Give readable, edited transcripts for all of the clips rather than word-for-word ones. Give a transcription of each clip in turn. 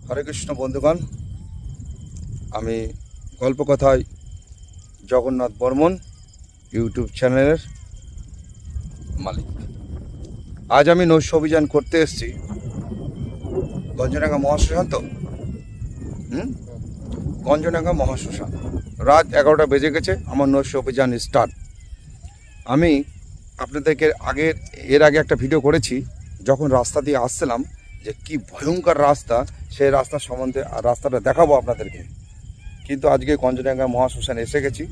হরে কৃষ্ণ বন্ধুগণ, আমি গল্পকথায় জগন্নাথ বর্মন ইউটিউব চ্যানেলের মালিক। আজ আমি নৈশ অভিযান করতে এসেছি গঞ্জডাঙ্গা মহাশ্মশান। তো গঞ্জডাঙ্গা মহাশ্মশান, রাত 11টা বেজে গেছে। আমার নৈশ অভিযান স্টার্ট। আমি আপনাদেরকে এর আগে একটা ভিডিও করেছি, যখন রাস্তা দিয়ে আসছিলাম যে কি ভয়ঙ্কর রাস্তা, সেই রাস্তা সম্বন্ধে আর রাস্তাটা দেখাবো আপনাদেরকে। কিন্তু আজকে গঞ্জডাঙ্গা মহাশ্মশানে এসে গেছি।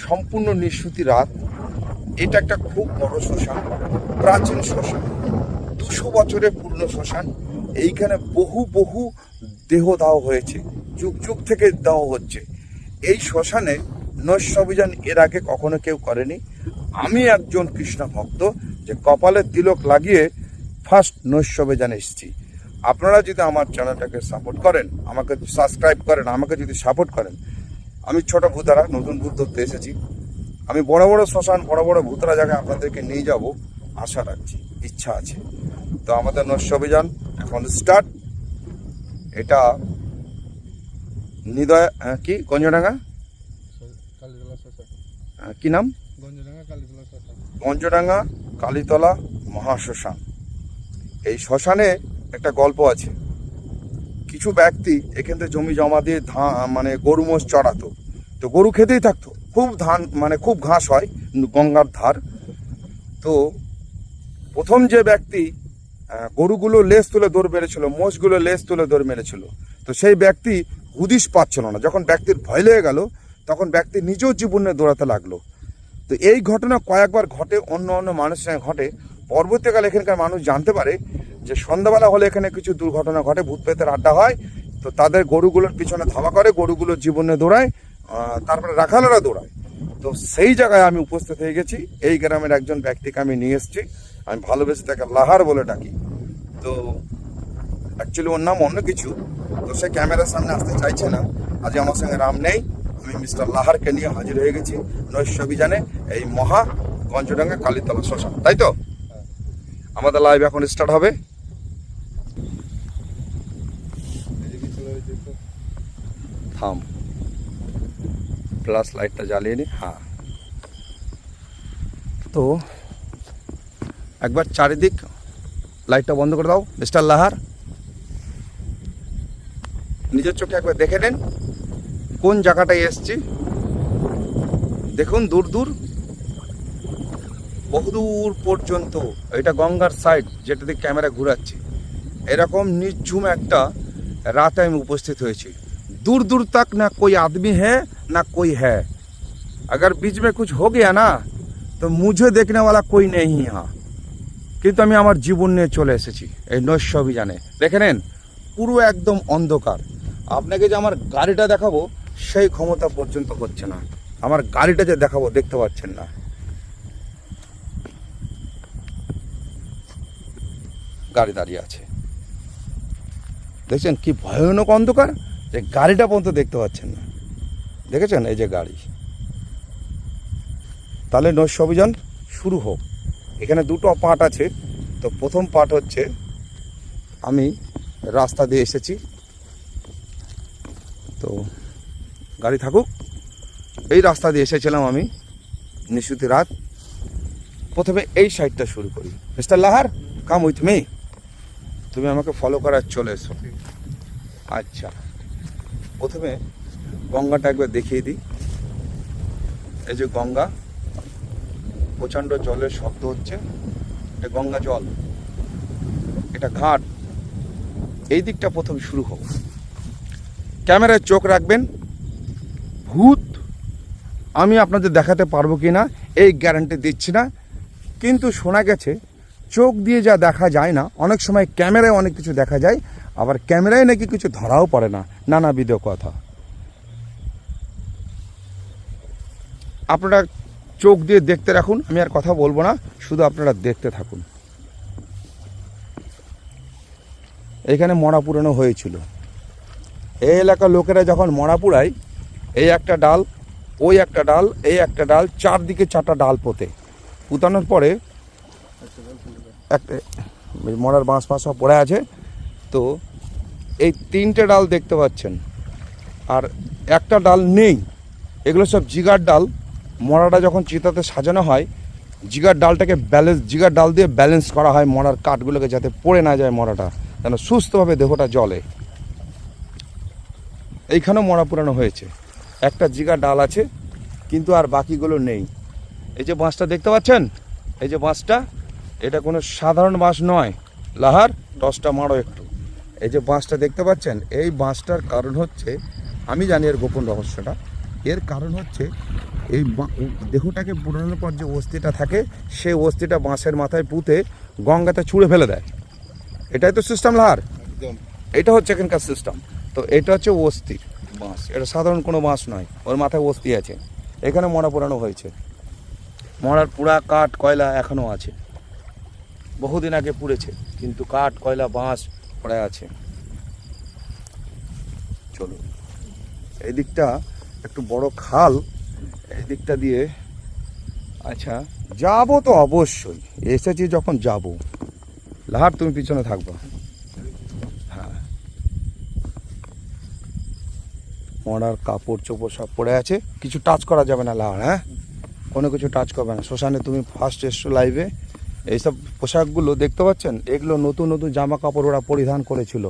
সম্পূর্ণ নিঃসুতি রাত। এটা একটা খুব বড় শ্মশান, প্রাচীন শ্মশান, 200 বছরের পুরনো শ্মশান। এইখানে বহু দেহ দাহ হয়েছে, যুগ যুগ থেকে দাহ হচ্ছে। এই শ্মশানে নৈশ অভিযান এর আগে কখনো কেউ করেনি। আমি একজন কৃষ্ণ ভক্ত, যে কপালের তিলক লাগিয়ে ফার্স্ট নৈশ অভিযানে এসেছি। আপনারা যদি আমার চ্যানেলটাকে সাপোর্ট করেন, আমাকে সাবস্ক্রাইব করেন, আমাকে যদি সাপোর্ট করেন, আমি ছোট ভূতারা নতুন ভূত ধরতে এসেছি। আমি বড় বড় শ্মশান, বড় বড় ভূতারা জায়গায় আপনাদেরকে নিয়ে যাব আশা রাখছি, ইচ্ছা আছে। তো আমাদের নৈশ অভিযান এখন স্টার্ট। এটা নিদয় কি গঞ্জডাঙ্গা কি নাম? গঞ্জডাঙ্গা কালীতলা মহাশ্মশান। এই শ্মশানে একটা গল্প আছে। কিছু ব্যক্তি এখান থেকে জমি জমা দিয়ে মানে গরু মোষ চড়াতো। তো গরু খেতেই থাকতো, খুব খুব ঘাস হয় গঙ্গার ধার। তো প্রথম যে ব্যক্তি গরুগুলো লেজ তুলে দৌড় মেরেছিল, মোষগুলো লেজ তুলে দৌড় মেরেছিল, তো সেই ব্যক্তি হুদিশ পাচ্ছিল না। যখন ব্যক্তির ভয় লেগে গেল, তখন ব্যক্তি নিজেও জীবনে দৌড়াতে লাগলো। তো এই ঘটনা কয়েকবার ঘটে, অন্য মানুষের সঙ্গে ঘটে। পরবর্তীকালে এখানকার মানুষ জানতে পারে যে সন্ধ্যাবেলা হলে এখানে কিছু দুর্ঘটনা ঘটে, ভূত প্রেতের আড্ডা হয়। তো তাদের গরুগুলোর পিছনে ধাওয়া করে, গরুগুলোর জীবনে দৌড়ায়, তারপরে রাখালেরা দৌড়ায়। তো সেই জায়গায় আমি উপস্থিত হয়ে গেছি। এই গ্রামের একজন ব্যক্তিকে আমি নিয়ে এসেছি। আমি ভালোবেসে তাকে লাহার বলে ডাকি। তো অ্যাকচুয়ালি ওর নাম অন্য কিছু। তো সে ক্যামেরার সামনে আসতে চাইছে না। আজ আমার সঙ্গে রাম নেই। আমি মিস্টার লাহারকে নিয়ে হাজির হয়ে গেছি নৈশ অভিযানে, এই মহা গঞ্জডাঙ্গা কালীতলা শ্মশান। তাই তো আমাদের লাইভ এখন স্টার্ট হবে। থাম, প্লাস লাইটটা জ্বালিয়ে নি। হ্যাঁ, তো একবার চারিদিক লাইটটা বন্ধ করে দাও মিস্টার লাহার। নিজের চোখে একবার দেখে নেন কোন জায়গাটায় এসছি। দেখুন দূর দূর, বহুদূর পর্যন্ত এটা গঙ্গার সাইড, যেটা দিয়ে ক্যামেরা ঘুরাচ্ছি। এরকম নিঝুম একটা রাতে আমি উপস্থিত হয়েছি। दूर दूर तक ना कोई आदमी है ना कोई है। अगर बीच में कुछ हो गया ना तो मुझे देखने वाला कोई नहीं यहाँ। কিন্তু আমি আমার জীবন নিয়ে চলে এসেছি এই নৈশ অভিযানে। দেখে নেন পুরো একদম অন্ধকার। আপনাকে যে আমার গাড়িটা দেখাবো সেই ক্ষমতা পর্যন্ত হচ্ছে না। আমার গাড়িটা যে দেখাবো দেখতে পাচ্ছেন না। গাড়ি দাঁড়িয়ে আছে, দেখছেন কি ভয়ানক অন্ধকার, যে গাড়িটা পর্যন্ত দেখতে পাচ্ছেন না। দেখেছেন এই যে গাড়ি। তাহলে নৈশ অভিযান শুরু হোক। এখানে দুটো পার্ট আছে। তো প্রথম পার্ট হচ্ছে আমি রাস্তা দিয়ে এসেছি, তো গাড়ি থাকুক। এই রাস্তা দিয়ে এসেছিলাম আমি, নিশুতি রাত। প্রথমে এই সাইডটা শুরু করি। Mister Lahar, come with me. তুমি আমাকে ফলো করার চলে এসো। আচ্ছা, প্রথমে গঙ্গাটা একবার দেখিয়ে দিই। এই যে গঙ্গা, প্রচণ্ড জলের শব্দ হচ্ছে। এটা গঙ্গা জল, এটা ঘাট। এই দিকটা প্রথম শুরু হোক। ক্যামেরায় চোখ রাখবেন। ভূত আমি আপনাদের দেখাতে পারবো কি না এই গ্যারান্টি দিচ্ছি না, কিন্তু শোনা গেছে চোখ দিয়ে যা দেখা যায় না, অনেক সময় ক্যামেরায় অনেক কিছু দেখা যায়, আবার ক্যামেরায় নাকি কিছু ধরাও পড়ে না, নানাবিধ কথা। আপনারা চোখ দিয়ে দেখতে রাখুন, আমি আর কথা বলবো না, শুধু আপনারা দেখতে থাকুন। এখানে মরা পুরানো হয়েছিল। এই এলাকার লোকেরা যখন মরা পুড়ায়, এই একটা ডাল, ওই একটা ডাল, এই একটা ডাল, চারদিকে 4টা ডাল পোতে। পুতানোর পরে একটা মরার বাঁশ ফাঁস সব পড়ে আছে। তো এই 3টে ডাল দেখতে পাচ্ছেন, আর একটা ডাল নেই। এগুলো সব জিগার ডাল। মরাটা যখন চিতাতে সাজানো হয়, জিগার ডাল দিয়ে ব্যালেন্স করা হয় মরার কাঠগুলোকে, যাতে পড়ে না যায় মরাটা, যেন সুস্থভাবে দেহটা জ্বলে। এইখানেও মরা পুরানো হয়েছে, একটা জিগার ডাল আছে, কিন্তু আর বাকিগুলো নেই। এই যে বাঁশটা দেখতে পাচ্ছেন, এই যে বাঁশটা, এটা কোনো সাধারণ বাঁশ নয়। লাহার টসটা মারো একটু। এই যে বাঁশটা দেখতে পাচ্ছেন, এই বাঁশটার কারণ হচ্ছে, আমি জানি এর গোপন রহস্যটা। এর কারণ হচ্ছে এই দেহটাকে পুরানোর পর যে অস্থিটা থাকে, সেই অস্থিটা বাঁশের মাথায় পুঁতে গঙ্গাতে ছুঁড়ে ফেলে দেয়। এটাই তো সিস্টেম লাহার, এটা হচ্ছে এখানকার সিস্টেম। তো এটা হচ্ছে অস্থির বাঁশ, এটা সাধারণ কোনো বাঁশ নয়, ওর মাথায় অস্থি আছে। এখানে মরা পুরানো হয়েছে, মরার পুরা কাঠ কয়লা এখনও আছে, বহুদিন আগে পুড়েছে, কিন্তু কাঠ কয়লা বাঁশ পড়ে আছে। চলো, এই দিকটা একটু বড় খাল, এই দিকটা দিয়ে আচ্ছা যাবো তো অবশ্যই, এসেছি যখন যাব। লাহার তুমি পিছনে থাকবা। হ্যাঁ, মরার কাপড় চোপড় সব পড়ে আছে, কিছু টাচ করা যাবে না লাহার। হ্যাঁ, কোনো কিছু টাচ করবে না। শ্মশানে তুমি ফার্স্ট এসছো লাইভে, এইসব পোশাকগুলো দেখতে পাচ্ছেন, এগুলো নতুন নতুন জামা কাপড় ওরা পরিধান করেছিল।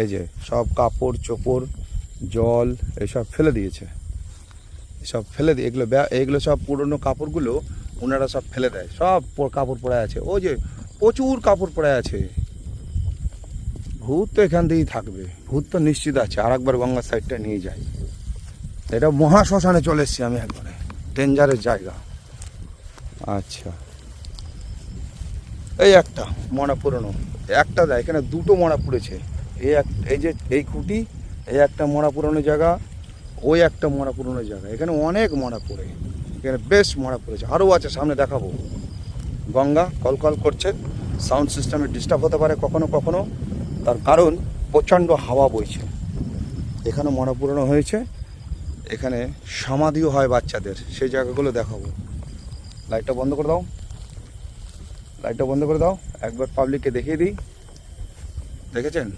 এই যে সব কাপড় চোপড়, জল এইসব ফেলে দিয়েছে, সব ফেলে দিয়ে এগুলো সব পুরনো কাপড়গুলো ওনারা সব ফেলে দেয়। সব কাপড় পরে আছে, ওই যে প্রচুর কাপড় পরে আছে। ভূত তো এখান দিয়েই থাকবে, ভূত তো নিশ্চিত আছে। আর একবার গঙ্গার সাইডটা নিয়ে যাই, এটা মহা শ্মশানে চলে এসেছি আমি একবারে, ডেঞ্জারের জায়গা। আচ্ছা, এই একটা মরা পুরনো, একটা দেয় এখানে, দুটো মরা পুড়েছে। এই যে এই খুঁটি, এই একটা মরা পুরনো জায়গা, ওই একটা মরা পুরনো জায়গা। এখানে অনেক মরা পড়ে, এখানে বেশ মরা পড়েছে, আরও আছে, সামনে দেখাবো। গঙ্গা কলকল করছে, সাউন্ড সিস্টেমে ডিস্টার্ব হতে পারে কখনো কখনো, তার কারণ প্রচণ্ড হাওয়া বইছে। এখানে মরা পুরনো হয়েছে, এখানে সমাধিও হয় বাচ্চাদের, সেই জায়গাগুলো দেখাবো। লাইটটা বন্ধ করে দাও, লাইটটা বন্ধ করে দাও, একবার পাবলিককে দেখিয়ে দিই। দেখেছেন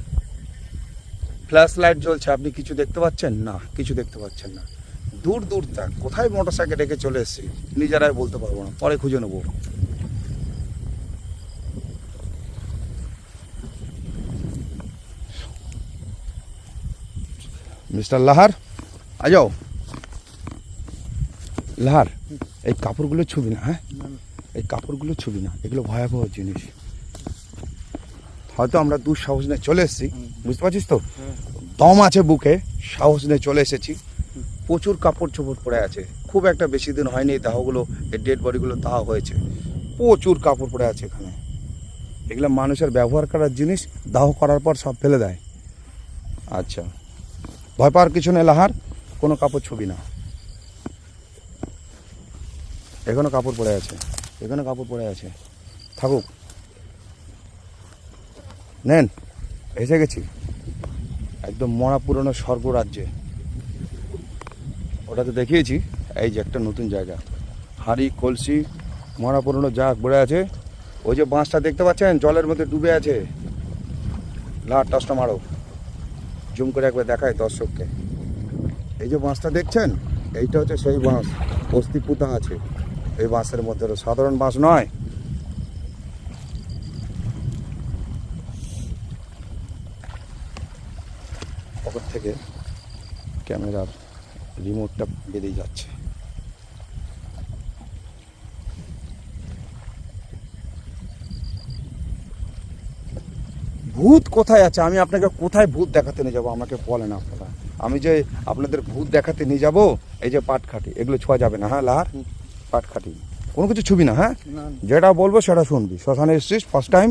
ফ্ল্যাশ লাইট জ্বলছে, আপনি কিছু দেখতে পাচ্ছেন না? কিছু দেখতে পাচ্ছেন না। দূর দূর তাক, কোথায় মোটর সাইকেল রেখে চলে এসেছি নিজেরাই বলতে পারবো না, পরে খুঁজে নেবো। মিস্টার লাহার, আ যাও। লাহার, এই কাপড়গুলো ছবি না। হ্যাঁ, এই কাপড়গুলো ছবি না, এগুলো ভয়াবহ জিনিস। হয়তো আমরা দুঃসাহস নিয়ে চলে এসেছি, বুঝতে পারছিস তো, দম আছে বুকে, সাহস নিয়ে চলে এসেছি। প্রচুর কাপড় চোপড় পরে আছে, খুব একটা বেশি দিন হয়নি এই দাহগুলো, এই ডেড বডিগুলো দাহ হয়েছে। প্রচুর কাপড় পরে আছে এখানে, এগুলো মানুষের ব্যবহার করার জিনিস, দাহ করার পর সব ফেলে দেয়। আচ্ছা, ভয় পাওয়ার কিছু নেই লাহার, কোনো কাপড় ছবি না। এখানে কাপড় পরে আছে, এখানে কাপড় পরে আছে, থাকুক। নেন, এসে গেছি একদম মরা পুরনো স্বর্গরাজ্যে। ওটা তো দেখিয়েছি, এই যে একটা নতুন জায়গা, হাঁড়ি কলসি মরা পুরনো জাগ পড়ে আছে। ওই যে বাঁশটা দেখতে পাচ্ছেন জলের মধ্যে ডুবে আছে, লাহার টসটা মারো, জুম করে একবার দেখায় দর্শককে। এই যে বাঁশটা দেখছেন, এইটা হচ্ছে সেই বাঁশ, অস্থি পুঁতা আছে এই বাঁশের মধ্যে, সাধারণ বাঁশ নয়। পকেট থেকে ক্যামেরার রিমোটটা বেরিয়ে যাচ্ছে। ভূত কোথায় আছে, আমি আপনাকে কোথায় ভূত দেখাতে নিয়ে যাবো আমাকে বলেন আপনারা। আমি যে আপনাদের ভূত দেখাতে নিয়ে যাবো, এই যে পাটখাটি, এগুলো ছোঁয়া যাবে না। হ্যাঁ লাহার, পাটখাটি কোনো কিছু ছবি না। হ্যাঁ, যেটা বলবো সেটা শুনবি। শ্মশানে এসছিস ফার্স্ট টাইম,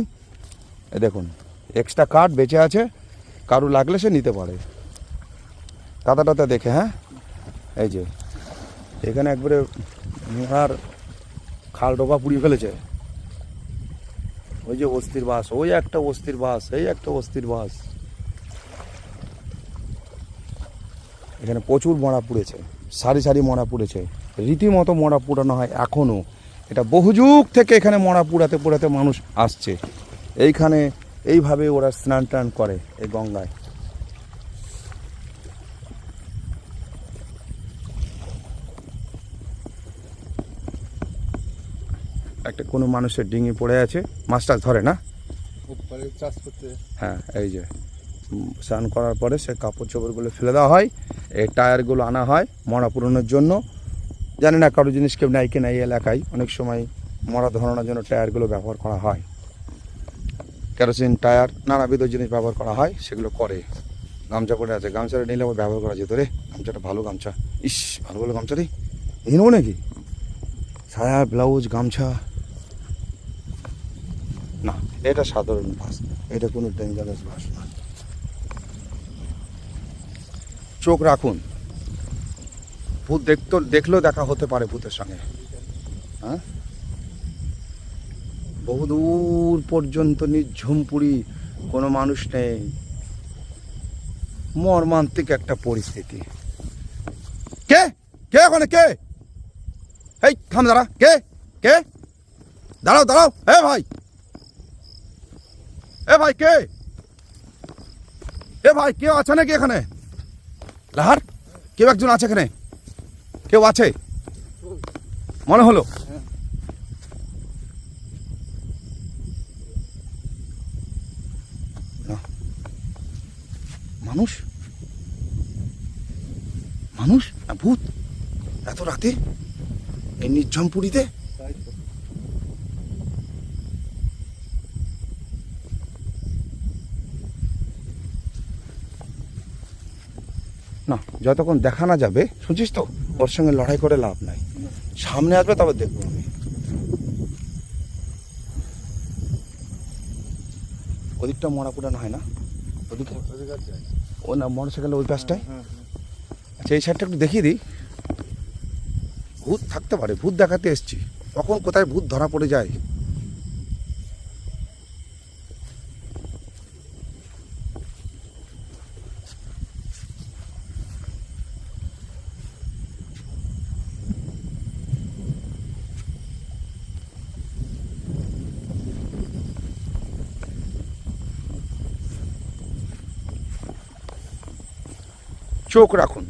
এ দেখুন এক্সট্রা কার্ড বেঁচে আছে, কারু লাগলে সে নিতে পারে। কাদাটাতে দেখে, হ্যাঁ, এই যে এখানে একবারে মোড়ার খাল ডোবা পুড়িয়ে ফেলেছে। ওই যে অস্থির বাস, ওই একটা অস্থির বাস, এই একটা অস্থির বাস। এখানে প্রচুর মরা পুড়েছে, সারি সারি মরা পুড়েছে, রীতিমতো মরা পুড়ানো হয় এখনও। এটা বহু যুগ থেকে এখানে মরা পুড়াতে পুড়াতে মানুষ আসছে। এইখানে এইভাবে ওরা স্নান টান করে এই গঙ্গায়। একটা কোনো মানুষের ডিঙি পড়ে আছে, মাছ টাছ ধরে না, ওপারে চাষ করতে। হ্যাঁ এই যে স্নান করার পরে সে কাপড় চোপড়গুলো ফেলে দেওয়া হয়, এই টায়ারগুলো আনা হয় মরা পুরোনোর জন্য। জানি না কারো জিনিস কেউ নেয় কি না, এই এলাকায় অনেক সময় মরা ধরানোর জন্য টায়ারগুলো ব্যবহার করা হয়, কেরোসিন টায়ার নানাবিধ জিনিস ব্যবহার করা হয়, সেগুলো করে। গামছা পরে আছে, গামছাটা নিলে আবার ব্যবহার করা যেত রে, গামছাটা ভালো গামছা, ইস ভালো ভালো গামছা রে, এই নেবো নাকি? সায়া ব্লাউজ গামছা না, এটা সাধারণ বাস, এটা কোনো ডেঞ্জারাস বাস না। চোখ রাখুন, ভূত দেখলেও দেখা হতে পারে ভূতের সঙ্গে। হ্যাঁ, বহুদূর পর্যন্ত নিঝুম পুরী, কোনো মানুষ নেই, মর্মান্তিক একটা পরিস্থিতি। কে কে ওখানে কে? এই থাম, দাঁড়া, কে কে? দাঁড়াও দাঁড়াও, এ ভাই, এ ভাই কে? এ ভাই কেউ আছে নাকি এখানে? লাহার কেউ একজন আছে এখানে? কেউ আছে মনে হলো? মানুষ মানুষ না ভূত এত রাতে এই নির্জন পুরীতে? না, যতক্ষণ দেখা না যাবে, শুনছিস তো, ওর সঙ্গে লড়াই করে লাভ নাই। সামনে আসবে তবে দেখবো আমি। ওদিকটা মরা পুরানো হয় না, ওদিকে ও না মোটরসাইকেল ওই পাশটায়। আচ্ছা এই সাইডটা একটু দেখিয়ে দিই। ভূত থাকতে পারে, ভূত দেখাতে এসছি, কখন কোথায় ভূত ধরা পড়ে যায়। চোখ রাখুন,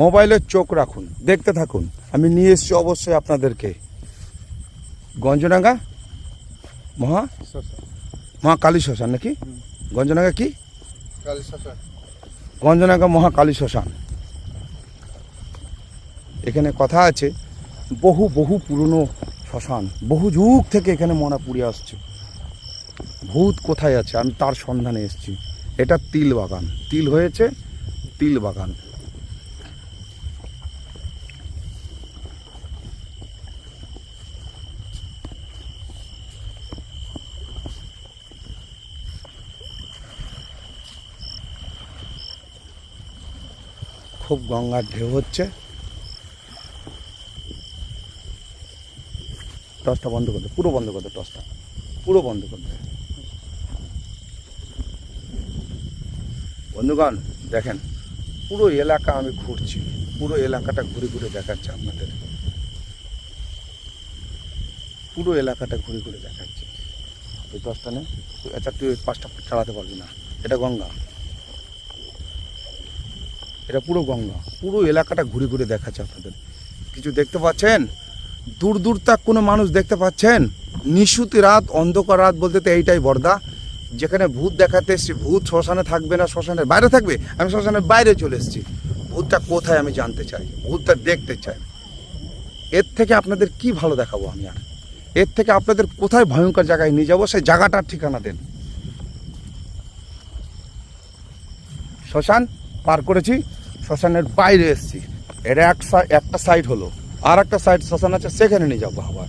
মোবাইলের চোখ রাখুন, দেখতে থাকুন। আমি নিয়ে এসছি অবশ্যই আপনাদেরকে গঞ্জনাঙ্গা মহাকালী শ্মশান নাকি? গঞ্জনাঙ্গা কি? গঞ্জনাঙ্গা মহাকালী শ্মশান। এখানে কথা আছে, বহু বহু পুরনো শ্মশান, বহু যুগ থেকে এখানে মরা পুড়ে আসছে। ভূত কোথায় আছে আমি তার সন্ধানে এসেছি। এটা তিল বাগান, তিল হয়েছে, তিল বাগান। খুব গঙ্গার ঢেউ হচ্ছে। টসটা বন্ধ করতে, পুরো বন্ধ করতে, টসটা পুরো বন্ধ করতে। বন্ধুগণ দেখেন, পুরো এলাকা আমি ঘুরছি, পুরো এলাকাটা ঘুরে ঘুরে দেখাচ্ছি আপনাদের, পুরো এলাকাটা ঘুরে ঘুরে দেখাচ্ছি। ওই টসটা নেই, আচ্ছা তুই ওই পাঁচটা চালাতে পারবি না। এটা গঙ্গা, এটা পুরো গঙ্গা, পুরো এলাকাটা ঘুরে ঘুরে দেখাচ্ছে আপনাদের। কিছু দেখতে পাচ্ছেন? দূর দূর তাক কোনো মানুষ দেখতে পাচ্ছেন? নিশুতি রাত, অন্ধকার রাত বলতে তো এইটাই বর্দা, যেখানে ভূত দেখাতে এসছি। ভূত শ্মশানে থাকবে না শ্মশানের বাইরে থাকবে? আমি শ্মশানের বাইরে চলে এসেছি। ভূতটা কোথায় আমি জানতে চাই, ভূতটা দেখতে চাই। এর থেকে আপনাদের কি ভালো দেখাবো আমি আর? এর থেকে আপনাদের কোথায় ভয়ঙ্কর জায়গায় নিয়ে যাবো, সেই জায়গাটার ঠিকানা দেন। শ্মশান পার করেছি, শ্মশানের বাইরে এসেছি। এটা একটা সাইড হলো, আর একটা সাইড শ্মশান আছে, সেখানে নিয়ে যাবো আবার।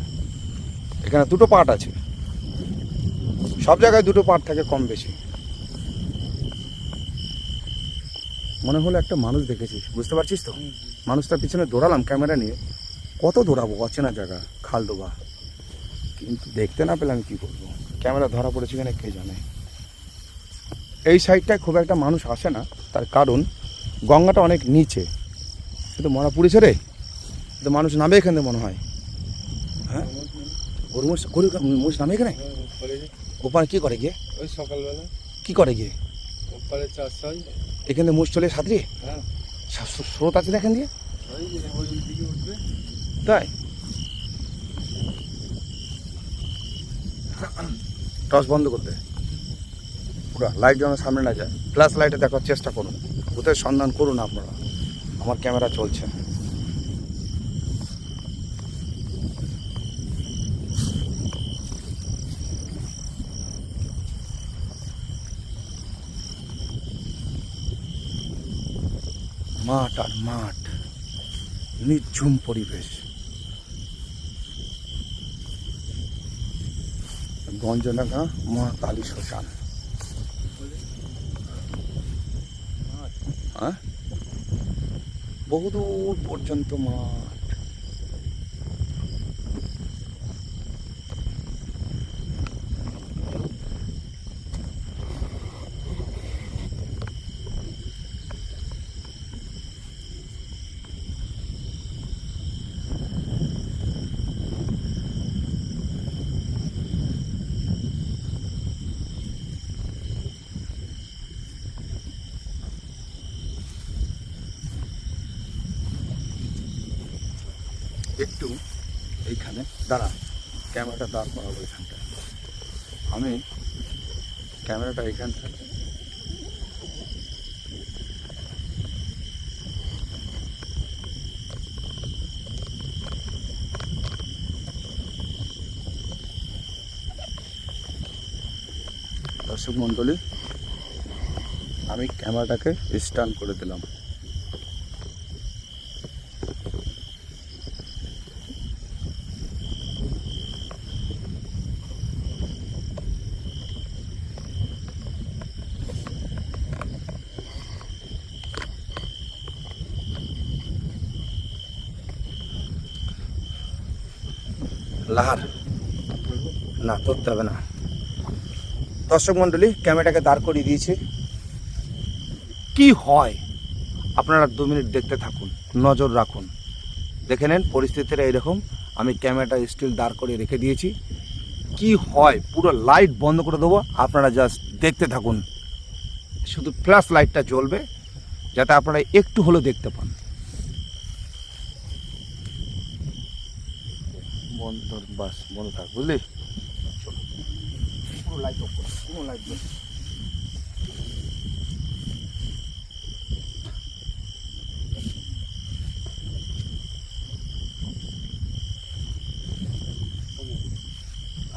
এখানে দুটো পার্ট আছে, সব জায়গায় দুটো পার্ট থাকে কম বেশি। মনে হলো একটা মানুষ দেখেছিস, বুঝতে পারছিস তো? মানুষটার পিছনে দৌড়ালাম ক্যামেরা নিয়ে, কত দৌড়াবো, অচেনা জায়গা, খাল ডোবা, কিন্তু দেখতে না পেলাম কি করবো। ক্যামেরা ধরা পড়েছে কিনা কে জানে। এই সাইডটায় খুব একটা মানুষ আসে না, তার কারণ গঙ্গাটা অনেক নিচে। কিন্তু মরা পুড়েছে রে, তো মানুষ নামে এখানে মনে হয়। হ্যাঁ, গরু মোষ নামে এখানে? ওপারে কি করে গিয়ে? ওই সকালবেলা কি করে গিয়ে? ওপারে চাষ হয়, এখানে মোষ চলে সাঁতরিয়ে? হ্যাঁ, স্রোত আছে না এখান দিয়ে? ওই দিকে উঠবে। তাই টর্চ বন্ধ করতে, পুরো লাইট যেন সামনে না যায়, ফ্ল্যাশ লাইটে দেখার চেষ্টা করুন, ভূতের সন্ধান করুন আপনারা। আমার ক্যামেরা চলছে। মাঠ আর মাঠ, নির্ঝুম পরিবেশ, গঞ্জনাগা মা কালী শ্মশান। হ্যাঁ, বহুদূর পর্যন্ত মাঠ। একটু এইখানে দাঁড়া, ক্যামেরাটা দাঁড় করাবো এখানটা, আমি ক্যামেরাটা এখানটা দর্শক মণ্ডলী, আমি ক্যামেরাটাকে স্ট্যান্ড করে দিলাম। লাহার না ধরতে হবে না। দর্শক মণ্ডলী, ক্যামেরাটাকে দাঁড় করিয়ে দিয়েছি। কি হয় আপনারা 2 মিনিট দেখতে থাকুন, নজর রাখুন, দেখে নেন পরিস্থিতিটা এইরকম। আমি ক্যামেরাটা স্টিল দাঁড় করিয়ে রেখে দিয়েছি। কি হয় পুরো লাইট বন্ধ করে দেবো, আপনারা জাস্ট দেখতে থাকুন। শুধু ফ্ল্যাশ লাইটটা জ্বলবে যাতে আপনারা একটু হলেও দেখতে পান। বন্ধ, বাস বন্ধ থাক, বুঝলি? চলো, পুরো লাইট অফ করো, পুরো লাইট জ্বল।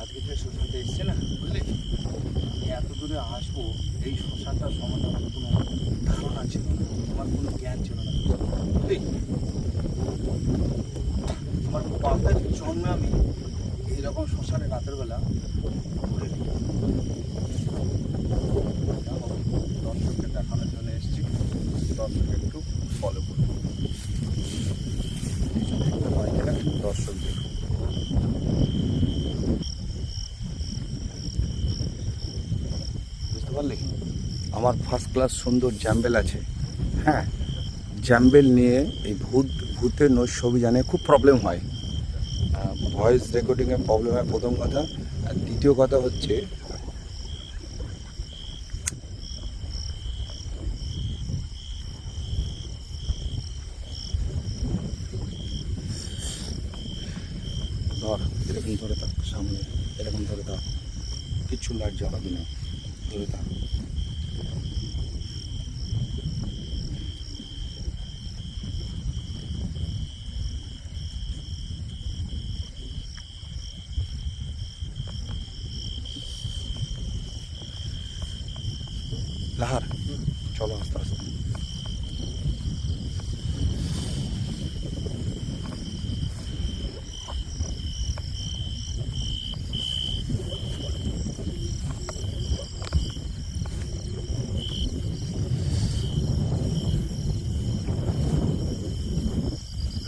আজকে যে শ্মশানটা এসছে না, বুঝলি, আমি এত দূরে আসবো এই শ্মশানটার সম্বন্ধে আমার কোনো ধারণা ছিল না, আমার কোনো জ্ঞান ছিল না, বুঝলি? আমার বাপের জন্মে আমি এইরকম শ্মশানে রাতের বেলা ঘুরে দর্শককে দেখানোর জন্য এসেছি। দর্শক একটু ফলো করুন, কিছু দেখতে পাই কিনা দর্শক দেখুন। বুঝতে পারলি, আমার ফার্স্ট ক্লাস সুন্দর জ্যাম্বেল আছে। হ্যাঁ, জ্যাম্বেল নিয়ে এই ভূতের নৈশঅভিযানে খুব প্রবলেম হয়, ভয়েস রেকর্ডিংয়ে প্রবলেম হয় প্রথম কথা। আর দ্বিতীয় কথা হচ্ছে ধর, এরকম ধরে থাক, সামনে এরকম ধরে থাক, কিচ্ছু লাইট জ্বালাবি না, ধরে থাক। লাহার, চলো আস্তে আস্তে।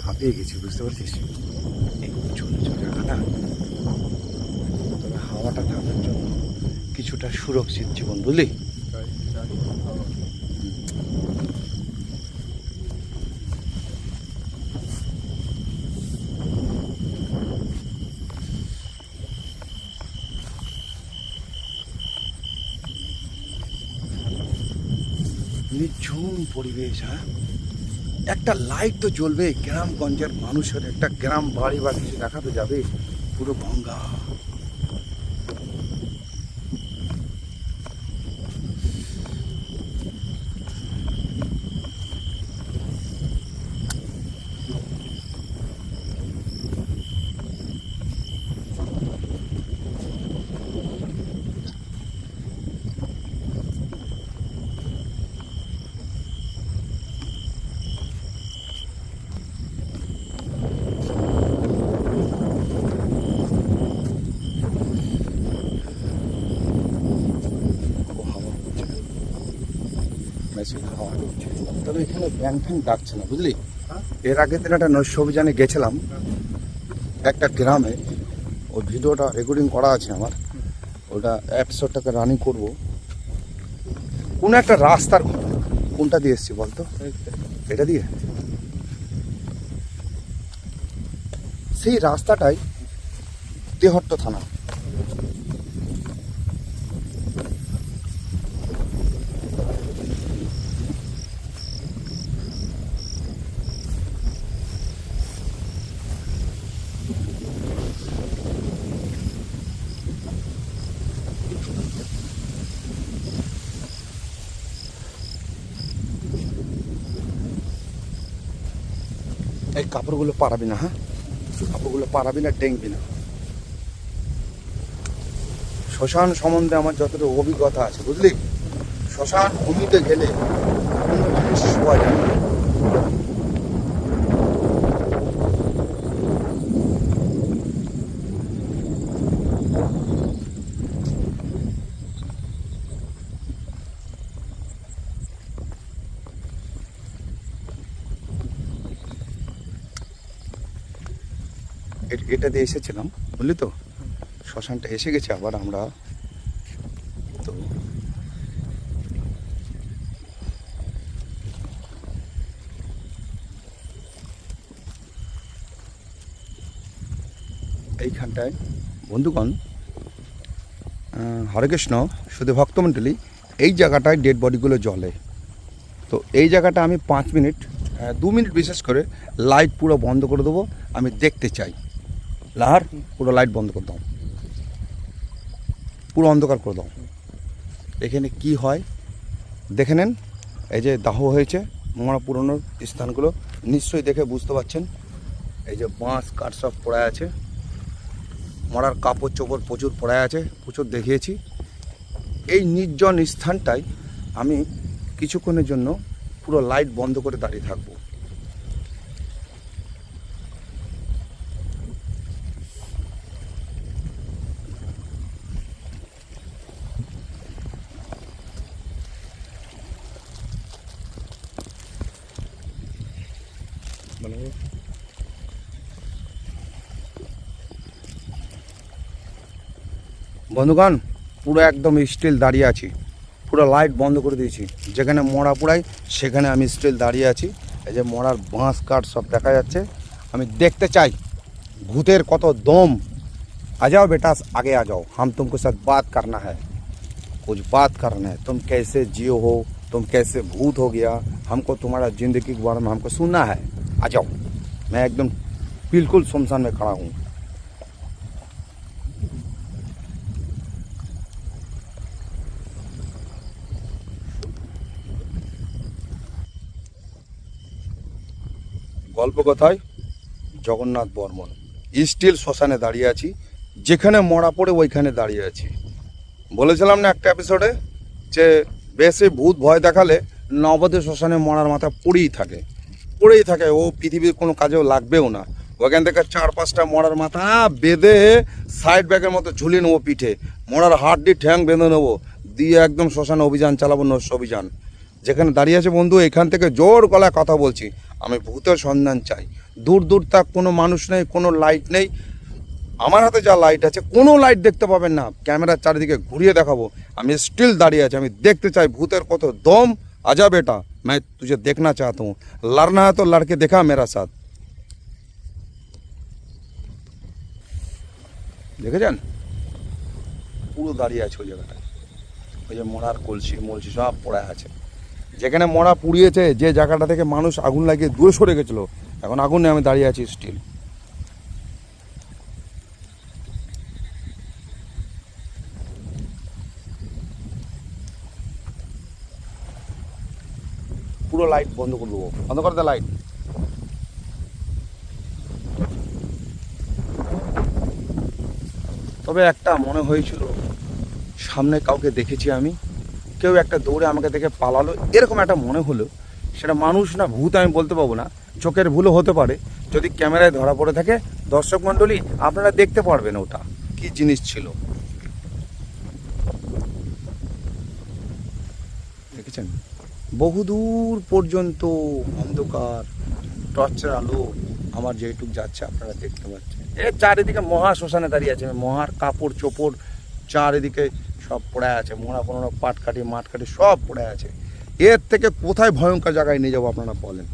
হাঁপিয়ে গেছি, বুঝতে পারছিস? একটু ছোটো ছোটো জায়গা না, তবে হাওয়াটা থাকার জন্য কিছুটা সুরক্ষিত জীবন, বুঝলি? নিঝুম পরিবেশ। হ্যাঁ, একটা লাইট তো জ্বলবে, গ্রামগঞ্জের মানুষের একটা গ্রাম বাড়ি বা কিছু দেখাতে যাবে, পুরো গঙ্গা। মেশিন হাওয়া ঢুকছে। তবে এখানে ব্যাং ফ্যাং ডাকছে না, বুঝলি। এর আগের দিন একটা নৈশ অভিযানে গেছিলাম একটা গ্রামে, ওই ভিডিওটা রেকর্ডিং করা আছে আমার, ওটা এপিসোডটাকে রানিং করব। কোনো একটা রাস্তার ঘটনা, কোনটা দিয়ে এসছি বলতো? এটা দিয়ে। সেই রাস্তাটাই তেহট্ট থানা। এই কাপড়গুলো পারাবি না, হ্যাঁ, কাপড়গুলো পারাবি না, ডেংবি না। শ্মশান সম্বন্ধে আমার যতটা অভিজ্ঞতা আছে, বুঝলি, শ্মশান ভূমিতে গেলে কোনো জিনিস শোয়া যায় না। এটা দিয়ে এসেছিলাম, বুঝলি তো, শ্মশানটা এসে গেছে আবার আমরা। তো এইখানটায় বন্ধুগণ, হরে কৃষ্ণ, শুধু ভক্তমণ্ডলী, এই জায়গাটায় ডেড বডিগুলো জ্বলে। তো এই জায়গাটা আমি 5 মিনিট 2 মিনিট বিশেষ করে লাইট পুরো বন্ধ করে দেবো, আমি দেখতে চাই। লাহার পুরো লাইট বন্ধ করে দাও, পুরো অন্ধকার করে দাও। এখানে কি হয় দেখে নেন। এই যে দাহ হয়েছে মরা পুরনোর স্থানগুলো নিশ্চয়ই দেখে বুঝতে পারছেন। এই যে বাঁশ কাঠ সব পড়ে আছে, মরার কাপড় চোপড় প্রচুর পড়ে আছে, প্রচুর দেখিয়েছি। এই নির্জন স্থানটায় আমি কিছুক্ষণের জন্য পুরো লাইট বন্ধ করে দাঁড়িয়ে থাকবো। বন্ধুগণ, পুরো একদম স্টিল দাঁড়িয়ে আছি, পুরো লাইট বন্ধ করে দিয়েছি। যেখানে মরা পোড়াই সেখানে আমি স্টিল দাঁড়িয়ে আছি। এই যে মরার বাঁশ কাঠ সব দেখা যাচ্ছে। আমি দেখতে চাই ভূতের কত দম। आ जाओ बेटा, आगे आ जाओ, हम तुमको साथ बात करना है, कुछ बात करना है। तुम कैसे जियो हो, तुम कैसे भूत हो गया, हमको तुम्हारा ज़िंदगी के बारे में हमको सुनना है। आ जाओ। मैं एकदम बिल्कुल सुनसान में खड़ा हूँ। গল্প কথায় জগন্নাথ বর্মন স্টিল শ্মশানে দাঁড়িয়ে আছি, যেখানে মরা পড়ে ওইখানে দাঁড়িয়ে আছি। বলেছিলাম না একটা এপিসোডে যে বেশি ভূত ভয় দেখালে নবদ্বীপ শ্মশানে মরার মাথা পড়েই থাকে, ও পৃথিবীর কোনো কাজেও লাগবেও না। ওখান থেকে 4-5টা মরার মাথা বেঁধে সাইড ব্যাগের মতো ঝুলিয়ে নেবো পিঠে, মরার হাড্ডি ঠ্যাং বেঁধে নেবো, দিয়ে একদম শ্মশানে অভিযান চালাবো, নৈশ অভিযান। যেখানে দাঁড়িয়ে আছে বন্ধু, এখান থেকে জোর গলায় কথা বলছি, আমি ভূতের সন্ধান চাই। দূর দূর তাক কোনো মানুষ নেই, কোনো লাইট নেই। আমার হাতে যা লাইট আছে, কোনো লাইট দেখতে পাবেন না। ক্যামেরার চারিদিকে ঘুরিয়ে দেখাবো, আমি স্টিল দাঁড়িয়ে আছি। আমি দেখতে চাই ভূতের কত দম। आजा बेटा, मैं तुझे देखना चाहता हूँ, लड़ना है तो लड़के देखा मेरा साथ। দেখেছেন পুরো দাঁড়িয়ে আছে ওই জায়গাটায়। ওই যে মরার কলসি মলসি সব পড়ে আছে। যেখানে মরা পুড়িয়েছে, যে জায়গাটা থেকে মানুষ আগুন লাগিয়ে দূরে সরে গেছিলো, এখন আগুন নিয়ে আমি দাঁড়িয়ে আছি স্টিল। পুরো লাইট বন্ধ করে দেবো, বন্ধ করে দে লাইট। তবে একটা মনে হয়েছিল, সামনে কাউকে দেখেছি আমি, কেউ একটা দৌড়ে আমাকে দেখে পালালো, এরকম একটা মনে হলো। সেটা মানুষ না ভূত আমি বলতে পারবো না, চোখের ভুলও হতে পারে। যদি ক্যামেরায় ধরা পড়ে থাকে, দর্শক মণ্ডলী আপনারা দেখতে পারবেন ওটা কি জিনিস ছিল। দেখেছেন বহুদূর পর্যন্ত অন্ধকার, টর্চের আলো আমার যেটুক যাচ্ছে আপনারা দেখতে পাচ্ছেন। এর চারিদিকে মহা শ্মশানে দাঁড়িয়ে আছে, মহার কাপড় চোপড় চারিদিকে সব পড়ে আছে, মোড়া কোনো পাটকাঠি মাঠকাঠি সব পড়ে আছে। এর থেকে কোথায় ভয়ঙ্কর জায়গায় নিয়ে যাবো আপনারা বলেন?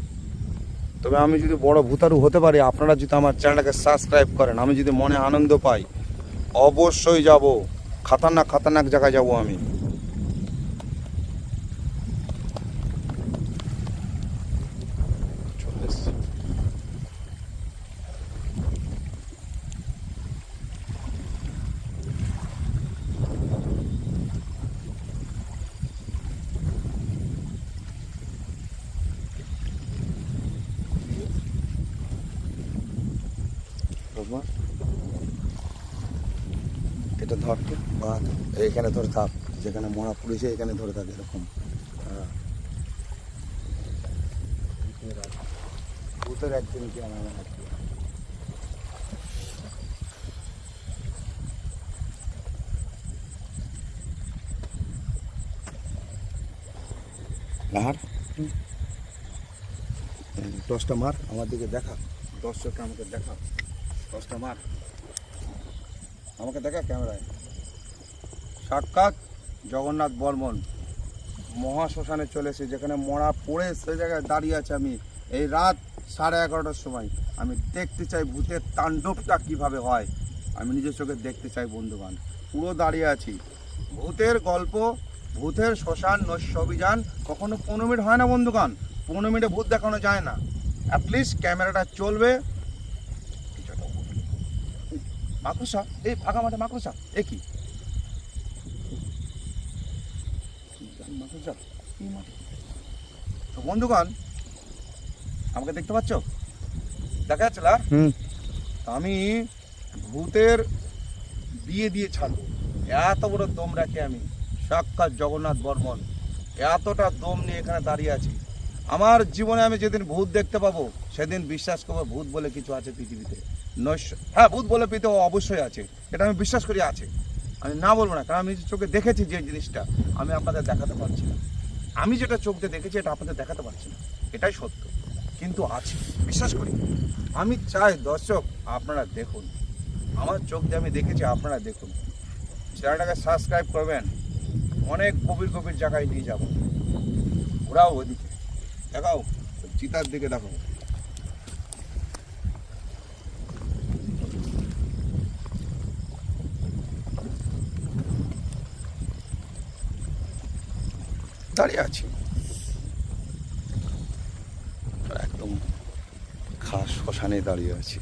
তবে আমি যদি বড় ভূতারু হতে পারি, আপনারা যদি আমার চ্যানেলটাকে সাবস্ক্রাইব করেন, আমি যদি মনে আনন্দ পাই, অবশ্যই যাব। খতরনাক খতরনাক জায়গায় যাব আমি। চলে এসছি। বাবা, এটা ধর তো, বা এইখানে ধরে থাক, যেখানে মরা পড়েছে এখানে ধরে থাক, এরকম। হ্যাঁ, ভূতের একদিন কি আমার লাহার টসটা মার, আমার দিকে দেখা, দর্শককে আমাকে দেখা, টসটা মার, আমাকে দেখা ক্যামেরায়। সাক্ষাৎ জগন্নাথ বর্মন মহাশ্মশানে চলেছে, যেখানে মরা পড়ে সে জায়গায় দাঁড়িয়ে আছে আমি। এই রাত 11:30টার সময় আমি দেখতে চাই ভূতের তাণ্ডবটা কিভাবে হয়, আমি নিজের চোখে দেখতে চাই বন্ধুবান। পুরো দাঁড়িয়ে আছি। ভূতের গল্প, ভূতের শ্মশান নৈশ অভিযান কখনো 15 মিনিট হয় না বন্ধুগান, 15 মিনিটে ভূত দেখানো যায় না। অ্যাটলিস্ট ক্যামেরাটা চলবে। মাকড়সা, এই ফাঁকা মাঠে মাকড়সা, এ কি মাকড়সা? তো বন্ধুগণ, আমাকে দেখতে পাচ্ছ? দেখা যাচ্ছে লার? আমি ভূতের দিয়ে ছাড়বো, এত বড় দম রাখি আমি। সাক্ষাৎ জগন্নাথ বর্মন এতটা দম নিয়ে এখানে দাঁড়িয়ে আছি। আমার জীবনে আমি যেদিন ভূত দেখতে পাবো সেদিন বিশ্বাস করবো ভূত বলে কিছু আছে পৃথিবীতে। হ্যাঁ, ভূত বলে পৃথিবী অবশ্যই আছে, এটা আমি বিশ্বাস করি আছে, আমি না বলবো না, কারণ আমি চোখে দেখেছি যে জিনিসটা আমি আপনাদের দেখাতে পারছি না। আমি যেটা চোখ দিয়ে দেখেছি এটা আপনাদের দেখাতে পারছি না, এটাই সত্য, কিন্তু আছে, বিশ্বাস করি। আমি চাই দর্শক আপনারা দেখুন, আমার চোখ দিয়ে আমি দেখেছি, আপনারা দেখুন। চ্যানেলটাকে সাবস্ক্রাইব করবেন, অনেক গভীর গভীর জায়গায় নিয়ে যাবো। ঘোরাও ওদিকে, দেখাও চিতার দিকে, দেখো দাঁড়িয়ে আছি একদম খাস শ্মশানে দাঁড়িয়ে আছি।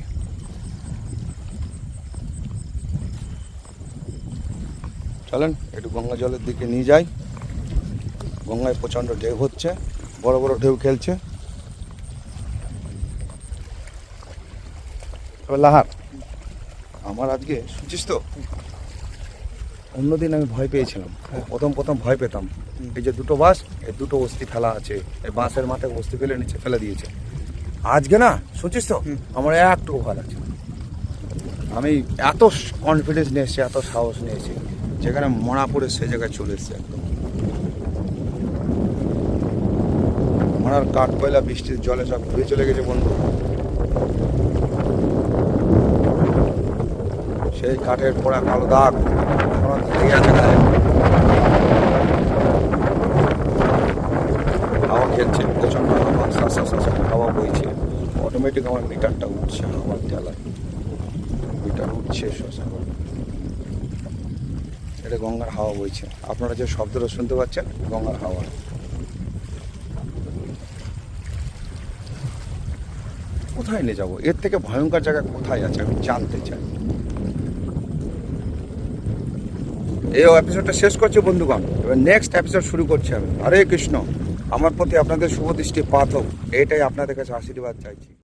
চলেন একটু গঙ্গা জলের দিকে নিয়ে যাই। গঙ্গায় প্রচণ্ড ঢেউ হচ্ছে, বড় বড় ঢেউ খেলছে। লাহার, আমার আজকে শুনছিস তো, অন্যদিন আমি ভয় পেয়েছিলাম, প্রথম ভয় পেতাম। এই যে দুটো বাঁশ, এই দুটো অস্থি ফেলা আছে, এই বাঁশের মাথায় অস্থি ফেলে নিচে ফেলে দিয়েছে। আজকে না শুনছিস তো, আমার একটু ভয় লাগছে। আমি এত কনফিডেন্স নিয়ে এসেছি, এত সাহস নিয়েছি, যেখানে মরা পড়ে সে জায়গায় চলে এসছে একদম। মরার কাঠ কয়লা বৃষ্টির জলে সব ঘুরে চলে গেছে বন্ধু। সেই কাঠের পোড়া কালো দাগ এখনো ঠিক আছে গায়ে। হাওয়া খেলছে, প্রচণ্ড হাওয়া, হাওয়া বইছে। অটোমেটিক আমার মিটারটা উঠছে, হাওয়ার ঠেলায় মিটার উঠছে শ্মশান। এটা গঙ্গার হাওয়া বইছে, আপনারা যে শব্দটা শুনতে পাচ্ছেন গঙ্গার হাওয়া। কোথায় নিয়ে যাবো? এর থেকে ভয়ঙ্কর জায়গা কোথায় আছে আমি জানতে চাই। এই এপিসোডটা শেষ করছি বন্ধুগণ, এবার নেক্সট এপিসোড শুরু করছি আমি। হরে কৃষ্ণ। আমার প্রতি আপনাদের শুভ দৃষ্টি পাত হোক, এটাই আপনাদের কাছে আশীর্বাদ চাইছি।